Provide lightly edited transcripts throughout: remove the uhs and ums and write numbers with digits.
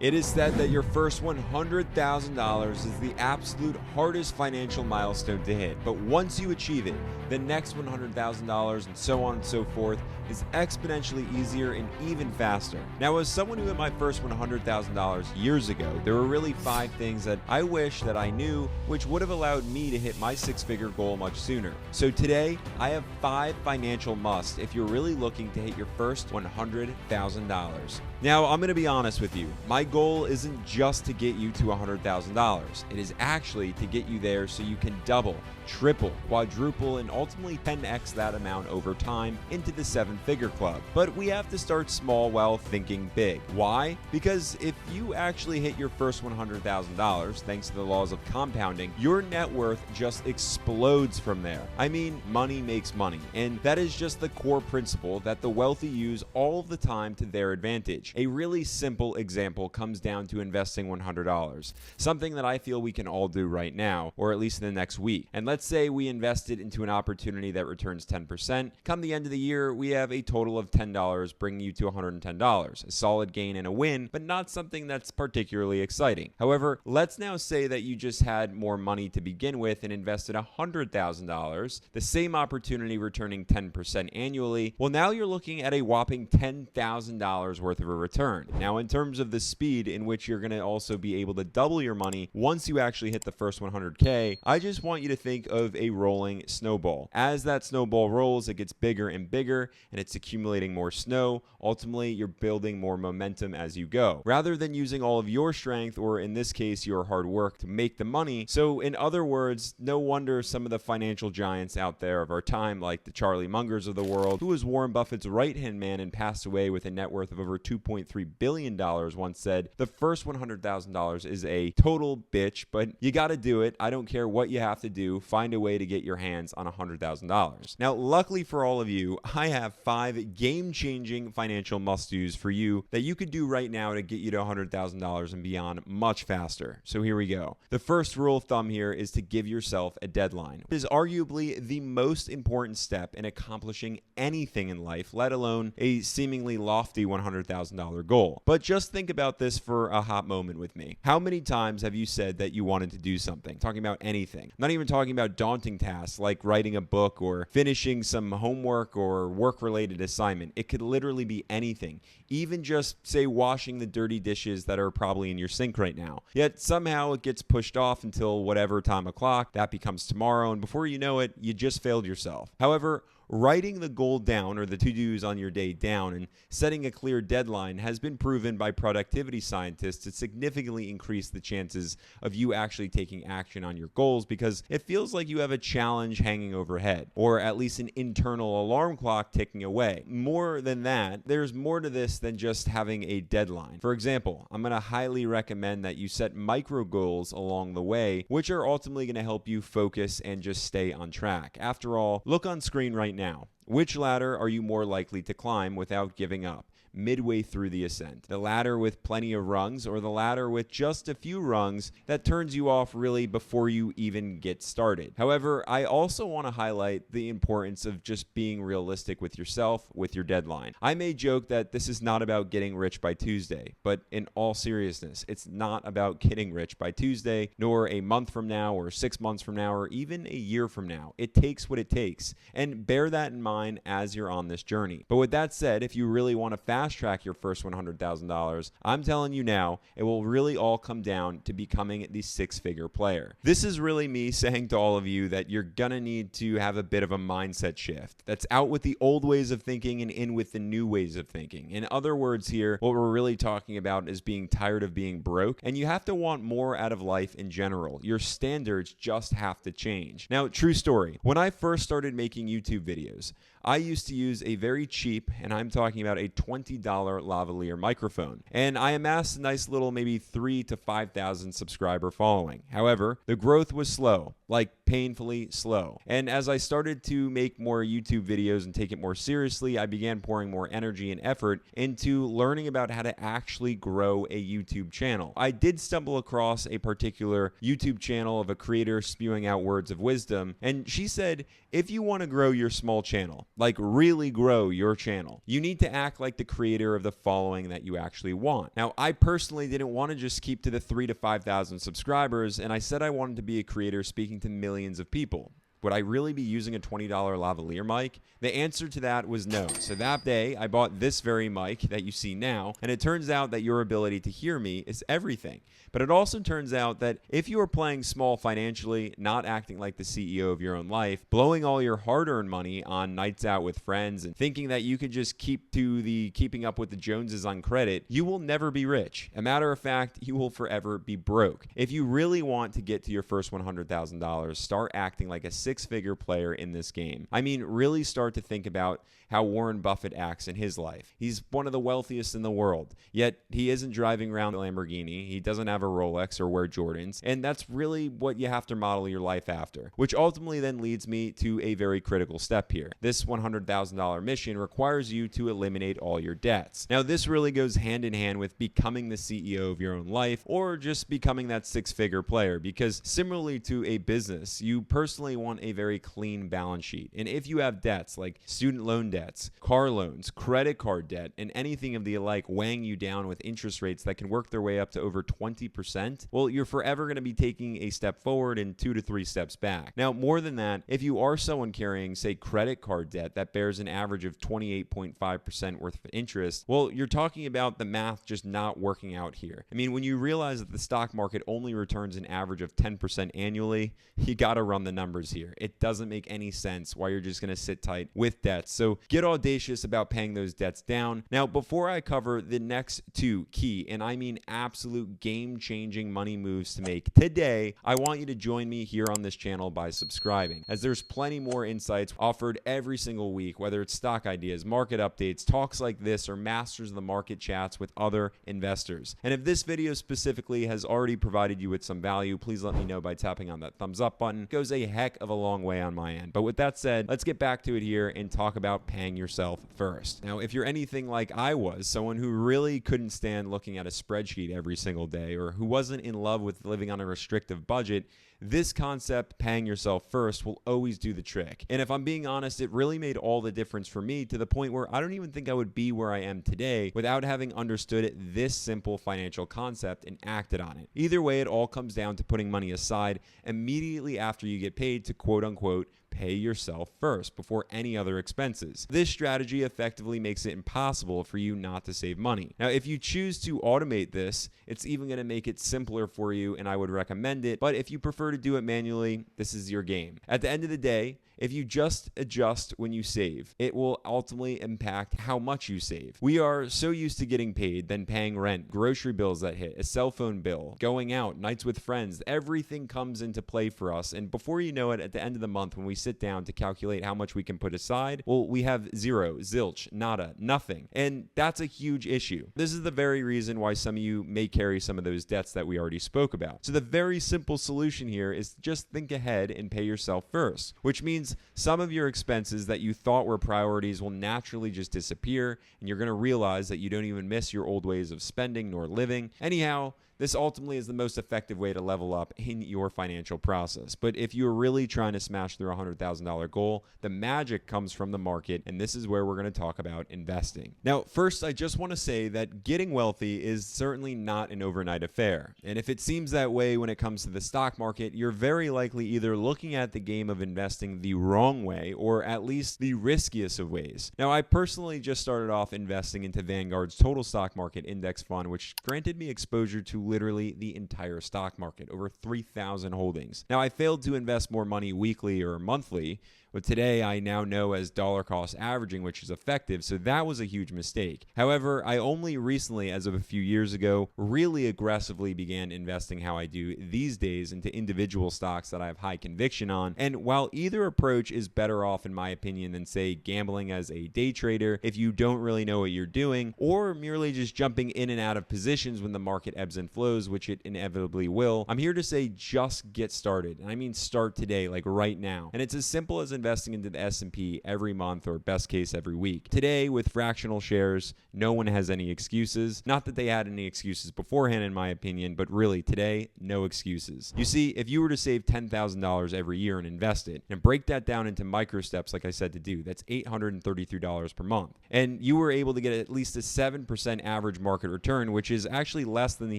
It is said that your first $100,000 is the absolute hardest financial milestone to hit, but once you achieve it, the next $100,000 and so on and so forth is exponentially easier and even faster. Now, as someone who hit my first $100,000 years ago, there were really 5 things that I wish that I knew, which would have allowed me to hit my 6-figure goal much sooner. So today, I have 5 financial musts if you're really looking to hit your first $100,000. Now, I'm going to be honest with you. My goal isn't just to get you to $100,000. It is actually to get you there so you can double, triple, quadruple, and ultimately 10x that amount over time into the 7-figure club. But we have to start small while thinking big. Why? Because if you actually hit your first $100,000, thanks to the laws of compounding, your net worth just explodes from there. I mean, money makes money, and that is just the core principle that the wealthy use all of the time to their advantage. A really simple example comes down to investing $100, something that I feel we can all do right now, or at least in the next week. And let's say we invested into an opportunity that returns 10%. Come the end of the year, we have a total of $10, bringing you to $110. A solid gain and a win, but not something that's particularly exciting. However, let's now say that you just had more money to begin with and invested $100,000, the same opportunity returning 10% annually. Well, now you're looking at a whopping $10,000 worth of a return. Now, in terms of the speed in which you're going to also be able to double your money once you actually hit the first 100K, I just want you to think of a rolling snowball. As that snowball rolls, it gets bigger and bigger, and it's accumulating more snow. Ultimately, you're building more momentum as you go, rather than using all of your strength, or in this case, your hard work to make the money. So in other words, no wonder some of the financial giants out there of our time, like the Charlie Mungers of the world, who was Warren Buffett's right-hand man and passed away with a net worth of over $2.3 billion, once said, the first $100,000 is a total bitch, but you got to do it. I don't care what you have to do. Find a way to get your hands on $100,000. Now, luckily for all of you, I have 5 game-changing financial must-dos for you that you could do right now to get you to $100,000 and beyond much faster. So here we go. The first rule of thumb here is to give yourself a deadline. It is arguably the most important step in accomplishing anything in life, let alone a seemingly lofty $100,000 goal. But just think about this for a hot moment with me. How many times have you said that you wanted to do something? Talking about anything. I'm not even talking about daunting tasks like writing a book or finishing some homework or work-related assignment. It could literally be anything. Even just, say, washing the dirty dishes that are probably in your sink right now. Yet somehow it gets pushed off until whatever time o'clock, that becomes tomorrow, and before you know it, you just failed yourself. However, writing the goal down, or the to-dos on your day down, and setting a clear deadline has been proven by productivity scientists to significantly increase the chances of you actually taking action on your goals, because it feels like you have a challenge hanging overhead, or at least an internal alarm clock ticking away. More than that, there's more to this than just having a deadline. For example, I'm going to highly recommend that you set micro goals along the way, which are ultimately going to help you focus and just stay on track. After all, look on screen right now. Which ladder are you more likely to climb without giving up? Midway through the ascent. The ladder with plenty of rungs, or the ladder with just a few rungs that turns you off really before you even get started. However, I also want to highlight the importance of just being realistic with yourself with your deadline. I may joke that this is not about getting rich by Tuesday, but in all seriousness, it's not about getting rich by Tuesday, nor a month from now, or 6 months from now, or even a year from now. It takes what it takes, and bear that in mind as you're on this journey. But with that said, if you really want to fast track your first $100,000, I'm telling you now, it will really all come down to becoming the 6-figure player. This is really me saying to all of you that you're gonna need to have a bit of a mindset shift that's out with the old ways of thinking and in with the new ways of thinking. In other words here, what we're really talking about is being tired of being broke, and you have to want more out of life in general. Your standards just have to change. Now, true story, when I first started making YouTube videos, I used to use a very cheap, and I'm talking about a $20 lavalier microphone, and I amassed a nice little maybe 3,000 to 5,000 subscriber following. However, the growth was slow, like painfully slow. And as I started to make more YouTube videos and take it more seriously, I began pouring more energy and effort into learning about how to actually grow a YouTube channel. I did stumble across a particular YouTube channel of a creator spewing out words of wisdom, and she said, if you want to grow your small channel, like really grow your channel, you need to act like the creator of the following that you actually want. Now, I personally didn't want to just keep to the 3,000 to 5,000 subscribers, and I said I wanted to be a creator speaking to millions of people. Would I really be using a $20 lavalier mic? The answer to that was no. So that day, I bought this very mic that you see now, and it turns out that your ability to hear me is everything. But it also turns out that if you are playing small financially, not acting like the CEO of your own life, blowing all your hard-earned money on nights out with friends, and thinking that you can just keep to the keeping up with the Joneses on credit, you will never be rich. A matter of fact, you will forever be broke. If you really want to get to your first $100,000, start acting like a six-figure player in this game. I mean, really start to think about how Warren Buffett acts in his life. He's one of the wealthiest in the world, yet he isn't driving around a Lamborghini. He doesn't have a Rolex or wear Jordans, and that's really what you have to model your life after, which ultimately then leads me to a very critical step here. This $100,000 mission requires you to eliminate all your debts. Now, this really goes hand in hand with becoming the CEO of your own life, or just becoming that six-figure player, because similarly to a business, you personally want a very clean balance sheet. And if you have debts like student loan debts, car loans, credit card debt, and anything of the like weighing you down with interest rates that can work their way up to over 20%, well, you're forever going to be taking a step forward and 2 to 3 steps back. Now, more than that, if you are someone carrying, say, credit card debt that bears an average of 28.5% worth of interest, well, you're talking about the math just not working out here. I mean, when you realize that the stock market only returns an average of 10% annually, you got to run the numbers here. It doesn't make any sense why you're just going to sit tight with debts. So get audacious about paying those debts down. Now, before I cover the next 2 key, and I mean absolute game-changing money moves to make today, I want you to join me here on this channel by subscribing, as there's plenty more insights offered every single week, whether it's stock ideas, market updates, talks like this, or masters of the market chats with other investors. And if this video specifically has already provided you with some value, please let me know by tapping on that thumbs up button. It goes a heck of a long way on my end. But with that said, let's get back to it here and talk about paying yourself first. Now, if you're anything like I was, someone who really couldn't stand looking at a spreadsheet every single day, or who wasn't in love with living on a restrictive budget, this concept, paying yourself first, will always do the trick. And if I'm being honest, it really made all the difference for me, to the point where I don't even think I would be where I am today without having understood this simple financial concept and acted on it. Either way, it all comes down to putting money aside immediately after you get paid to quote unquote pay yourself first before any other expenses. This strategy effectively makes it impossible for you not to save money. Now, if you choose to automate this, it's even going to make it simpler for you, and I would recommend it. But if you prefer to do it manually, this is your game. At the end of the day, if you just adjust when you save, it will ultimately impact how much you save. We are so used to getting paid, then paying rent, grocery bills that hit, a cell phone bill, going out, nights with friends. Everything comes into play for us. And before you know it, at the end of the month, when we sit down to calculate how much we can put aside, well, we have zero, zilch, nada, nothing. And that's a huge issue. This is the very reason why some of you may carry some of those debts that we already spoke about. So the very simple solution here is just think ahead and pay yourself first, which means some of your expenses that you thought were priorities will naturally just disappear, and you're going to realize that you don't even miss your old ways of spending nor living. Anyhow, this ultimately is the most effective way to level up in your financial process. But if you're really trying to smash through a $100,000 goal, the magic comes from the market, and this is where we're going to talk about investing. Now, first, I just want to say that getting wealthy is certainly not an overnight affair. And if it seems that way when it comes to the stock market, you're very likely either looking at the game of investing the wrong way, or at least the riskiest of ways. Now, I personally just started off investing into Vanguard's total stock market index fund, which granted me exposure to literally the entire stock market, over 3,000 holdings. Now, I failed to invest more money weekly or monthly, but today I now know as dollar cost averaging, which is effective, so that was a huge mistake. However, I only recently, as of a few years ago, really aggressively began investing how I do these days into individual stocks that I have high conviction on. And while either approach is better off, in my opinion, than, say, gambling as a day trader if you don't really know what you're doing, or merely just jumping in and out of positions when the market ebbs and flows, flows, which it inevitably will, I'm here to say just get started. And I mean start today, like right now. And it's as simple as investing into the S&P every month, or best case every week. Today, with fractional shares, no one has any excuses. Not that they had any excuses beforehand, in my opinion, but really today, no excuses. You see, if you were to save $10,000 every year and invest it, and break that down into micro steps, like I said to do, that's $833 per month. And you were able to get at least a 7% average market return, which is actually less than the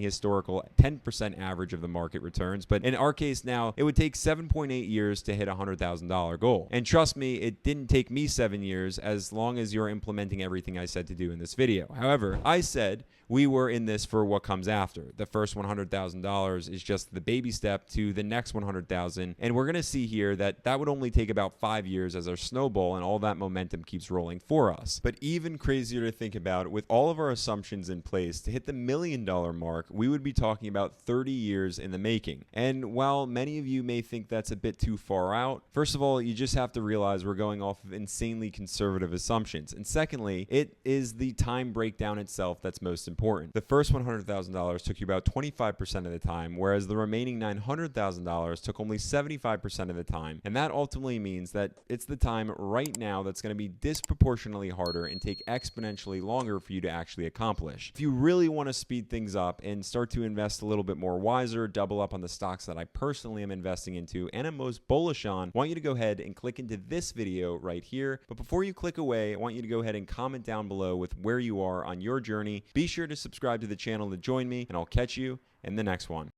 historical 10% average of the market returns. But in our case now, it would take 7.8 years to hit a $100,000 goal. And trust me, it didn't take me 7 years, as long as you're implementing everything I said to do in this video. However, I said we were in this for what comes after. The first $100,000 is just the baby step to the next $100,000. And we're going to see here that that would only take about 5 years as our snowball, and all that momentum keeps rolling for us. But even crazier to think about, with all of our assumptions in place, to hit the $1 million mark, we would be talking about 30 years in the making. And while many of you may think that's a bit too far out, first of all, you just have to realize we're going off of insanely conservative assumptions. And secondly, it is the time breakdown itself that's most important. The first $100,000 took you about 25% of the time, whereas the remaining $900,000 took only 75% of the time. And that ultimately means that it's the time right now that's going to be disproportionately harder and take exponentially longer for you to actually accomplish. If you really want to speed things up and start to invest a little bit more wiser, double up on the stocks that I personally am investing into and am most bullish on, I want you to go ahead and click into this video right here. But before you click away, I want you to go ahead and comment down below with where you are on your journey. Be sure to subscribe to the channel to join me, and I'll catch you in the next one.